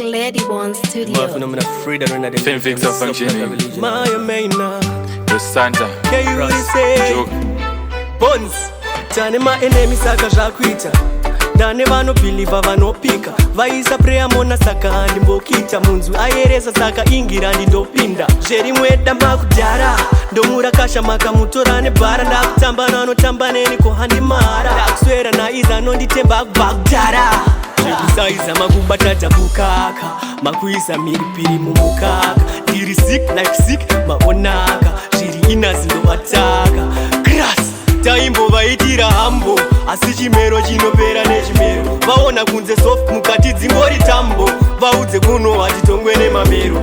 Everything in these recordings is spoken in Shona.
Glady One Studio. My maina, the Santa, CaelZw, Bones, Tane ma enemy saka zvakuita. Dane vanobhilivha vanopika vaisa preya mona saka handimbokita munzwi ayeresa saka ingira ndindopinda zverimwe damba kudhara ndomura kasha makamutora nebhara ndakutamba nanotamba neni kohandimara ndakuswera naiza anonditemba kubva kudhara zvekusaiza makubatadza bukaka makuisa mhiripiri mumukaka ndiri sick like sick maonaka zviri inazindovataka grass taimbovaitira hambo asi chimero chinopera nechimero vaona kunze soft mukati dzingori tambo vaudze kuno hatitongwe nemamero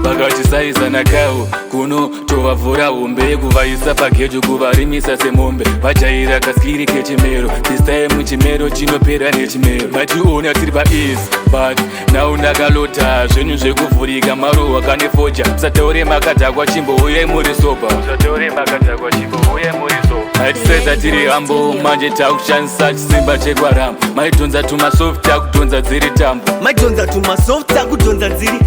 vakachisaiza nakawo kuno tovavhura hombe yekuvaisa pagejo kuvarimisa semombe vajaira kaskiri kechimero this time chimero chinopera nechimero mationa tiri paeasy but now ndakalota zvenyu zvekuvhurika marohwa kanefoja musataure makadhakwa chimbouyai muri sopa matiseza tiri hambo manje takushandisa chisimba chekwarama maidhonza tumasoft takudhonza dziri tambo maidhonza tumasoft takudhonza dziri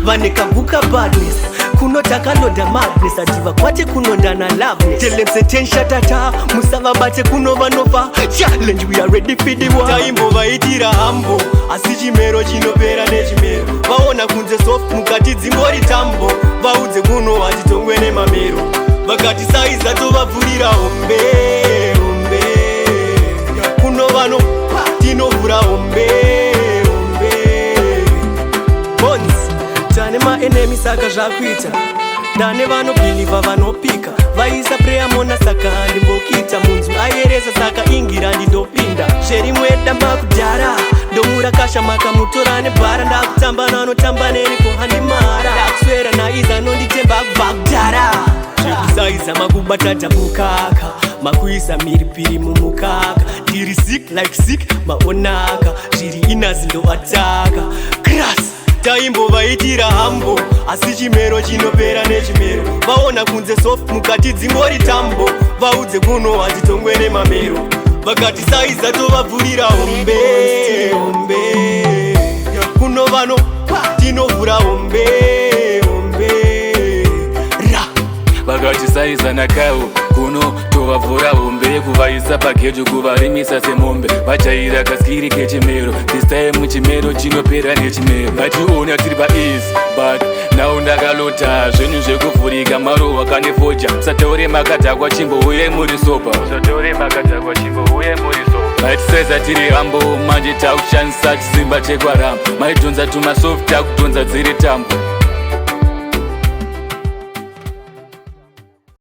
vanekaguka badness kunotakanoda madness adiva kwate kunondana loveness telemsetenshatata musavabate kuno vanofa challenge we are ready for the war taimbovaitira hambo asi chimero chinopera nechimero vaona kunze soft mukati dzingori tambo vaudze kuno hatitongwe nemamero vakati saiza tovavhurira hombe kuno vano tinovhura hombe Bones tane maenemy saka zvakuita dane vanobhilivha vanopika vaisa preya mona saka handimbokita munzwi ayeresa saka ingira ndindopinda zverimwe damba kudhara ndomura kasha makamutora nebhara ndakutamba nanotamba neni kohandimara ndakuswera naiza anonditemba kubva kudhara zvekusaiza makubatadza bukaka makuisa mhiripiri mumukaka ndiri sick like sick maonaka zviri inazindovataka grass taimbovaitira hambo asi chimero chinopera nechimero vaona kunze soft mukati dzingori tambo vaudze kuno hatitongwe nemamero vakati saiza tovavhurira hombe kuno vano tinovhura hombe vakati saiza nakawo kuno tovavhura hombe yekuvaisa pagejo kuvarimisa semombe vajaira kaskiri kechimero this time chimero chinopera nechimero mationa tiri paeasy but now ndakalota zvenyu zvekuvhurika marohwa kanefoja musataure makadhakwa chimbouyai muri sopa matiseza tiri hambo manje takushandisa chisimba chekwarama maidhonza tumasoft takudhonza dziri tambo